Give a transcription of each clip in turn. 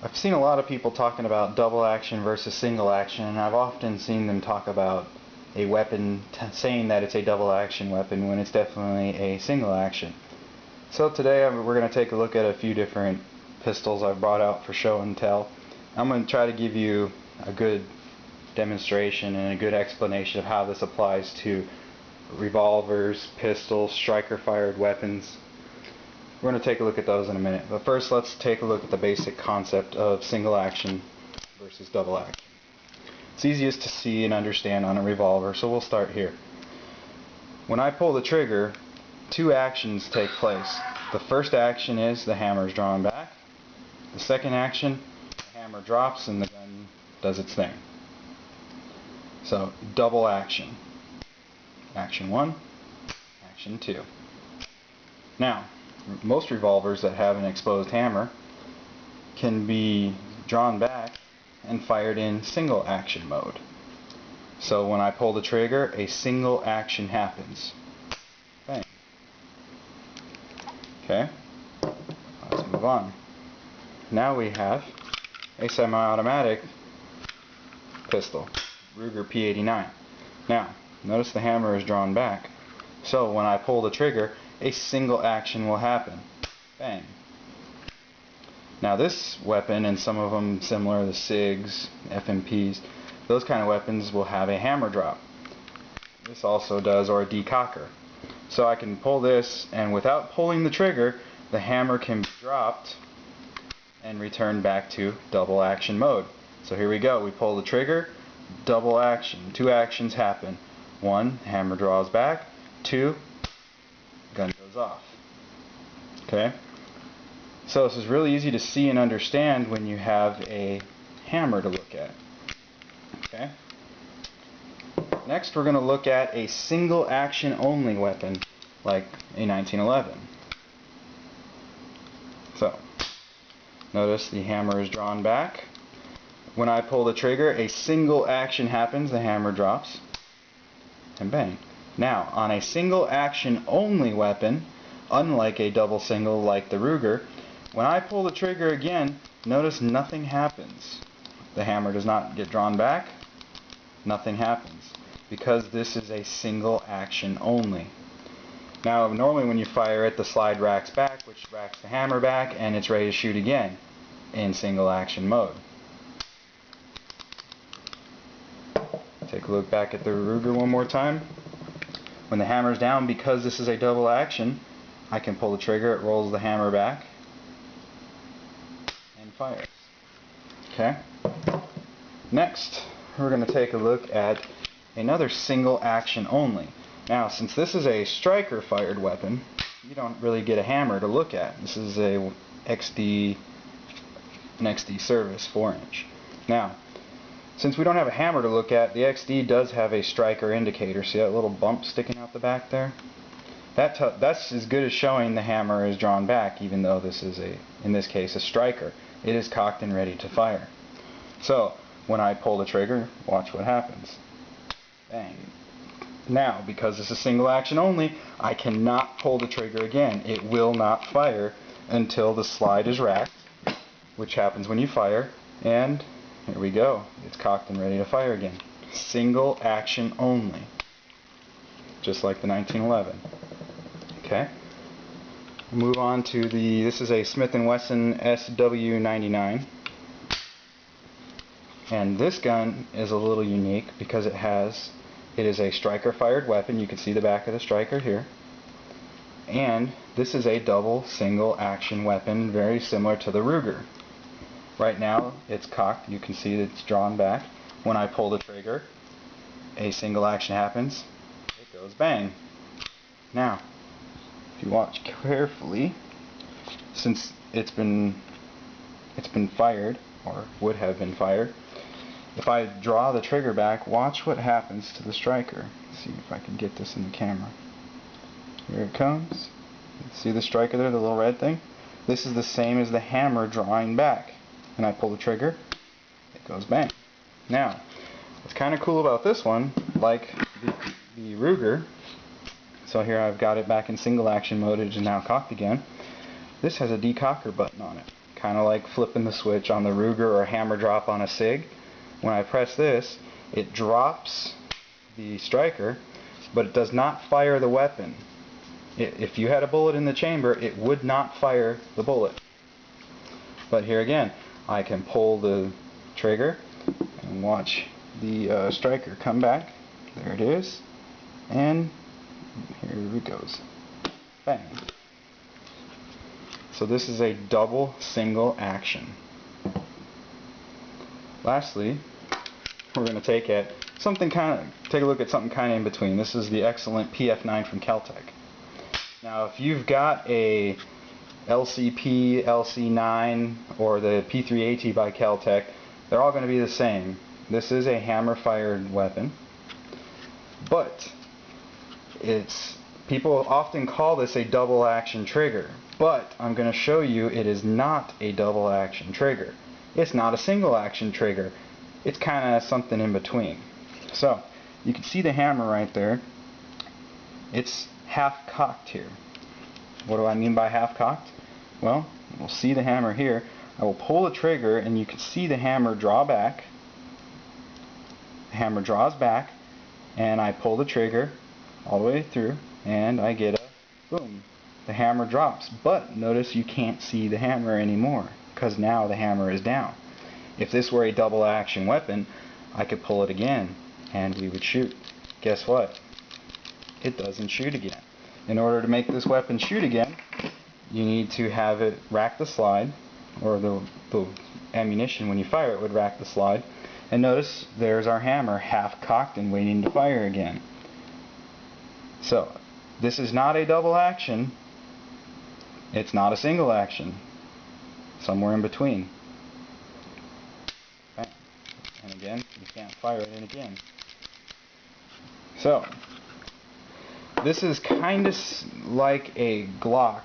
I've seen a lot of people talking about double action versus single action, and I've often seen them talk about a weapon saying that it's a double action weapon when it's definitely a single action. So today we're going to take a look at a few different pistols I've brought out for show and tell. I'm going to try to give you a good demonstration and a good explanation of how this applies to revolvers, pistols, striker fired weapons. We're going to take a look at those in a minute, but first let's take a look at the basic concept of single action versus double action. It's easiest to see and understand on a revolver, so we'll start here. When I pull the trigger, two actions take place. The first action is the hammer is drawn back. The second action, the hammer drops and the gun does its thing. So, double action. Action 1, action 2. Now, most revolvers that have an exposed hammer can be drawn back and fired in single action mode. So when I pull the trigger, a single action happens. Bang. Okay, let's move on. Now we have a semi-automatic pistol, Ruger P89. Now, notice the hammer is drawn back. So when I pull the trigger, a single action will happen. Bang. Now this weapon, and some of them similar, the SIGs, FMPs, those kind of weapons will have a hammer drop. This also does, or a decocker. So I can pull this, and without pulling the trigger, the hammer can be dropped and return back to double action mode. So here we go. We pull the trigger, double action. Two actions happen. One, hammer draws back. Two, gun goes off. Okay? So this is really easy to see and understand when you have a hammer to look at. Okay? Next we're going to look at a single action only weapon like a 1911. So, notice the hammer is drawn back. When I pull the trigger, a single action happens, the hammer drops, and bang. Now, on a single action only weapon, unlike a double single like the Ruger, when I pull the trigger again, notice nothing happens. The hammer does not get drawn back, nothing happens, because this is a single action only. Now, normally when you fire it, the slide racks back, which racks the hammer back, and it's ready to shoot again in single action mode. Take a look back at the Ruger one more time. When the hammer's down, because this is a double action, I can pull the trigger, it rolls the hammer back, and fires. Okay? Next, we're going to take a look at another single action only. Now, since this is a striker fired weapon, you don't really get a hammer to look at. This is an XD service 4-inch. Now, since we don't have a hammer to look at, the XD does have a striker indicator. See that little bump sticking out the back there? That's as good as showing the hammer is drawn back, even though this is, in this case, a striker. It is cocked and ready to fire. So, when I pull the trigger, watch what happens. Bang. Now, because this is single action only, I cannot pull the trigger again. It will not fire until the slide is racked, which happens when you fire, and here we go. It's cocked and ready to fire again. Single action only. Just like the 1911. Okay? We'll move on to this is a Smith & Wesson SW99. And this gun is a little unique because it is a striker fired weapon. You can see the back of the striker here. And this is a double single action weapon, very similar to the Ruger. Right now it's cocked, you can see that it's drawn back. When I pull the trigger, a single action happens, it goes bang. Now, if you watch carefully, since it's been fired, or would have been fired, if I draw the trigger back, watch what happens to the striker. Let's see if I can get this in the camera. Here it comes. See the striker there, the little red thing? This is the same as the hammer drawing back. And I pull the trigger, it goes bang. Now, what's kind of cool about this one, like the Ruger, so here I've got it back in single action mode, it is now cocked again. This has a decocker button on it. kind of like flipping the switch on the Ruger or hammer drop on a SIG. When I press this, it drops the striker, but it does not fire the weapon. If you had a bullet in the chamber, it would not fire the bullet. But here again, I can pull the trigger and watch the striker come back. There it is. And here it goes. Bang. So this is a double single action. Lastly, we're going to take a look at something kind of in between. This is the excellent PF9 from Kel-Tec. Now, if you've got a LCP, LC9, or the P3AT by Kel-Tec, they're all going to be the same. This is a hammer-fired weapon, but people often call this a double action trigger, but I'm going to show you it is not a double action trigger. It's not a single action trigger. It's kind of something in between. So you can see the hammer right there. It's half cocked here. What do I mean by half cocked? Well, we'll see the hammer here. I will pull the trigger and you can see the hammer draw back. The hammer draws back and I pull the trigger all the way through and I get a boom. The hammer drops, but notice you can't see the hammer anymore because now the hammer is down. If this were a double action weapon, I could pull it again and we would shoot. Guess what? It doesn't shoot again. In order to make this weapon shoot again, you need to have it rack the slide, or the ammunition when you fire it would rack the slide. And notice there's our hammer half cocked and waiting to fire again. So this is not a double action. It's not a single action. Somewhere in between. Bang. And again, you can't fire it in again. So this is kind of like a Glock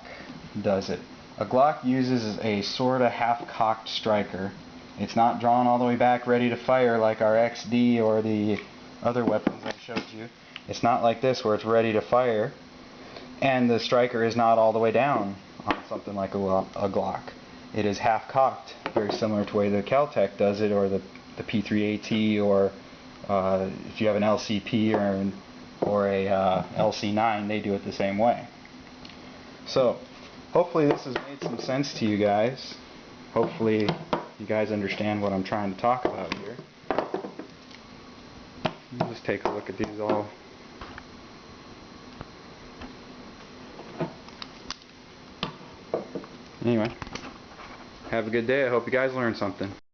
does it. A Glock uses a sort of half-cocked striker. It's not drawn all the way back ready to fire like our XD or the other weapons I showed you. It's not like this where it's ready to fire, and the striker is not all the way down on something like a Glock. It is half-cocked, very similar to the way the Kel-Tec does it, or the P3AT, or if you have an LCP or a LC9, they do it the same way. So hopefully this has made some sense to you guys. Hopefully you guys understand what I'm trying to talk about here. Let's take a look at these all. Anyway, have a good day. I hope you guys learned something.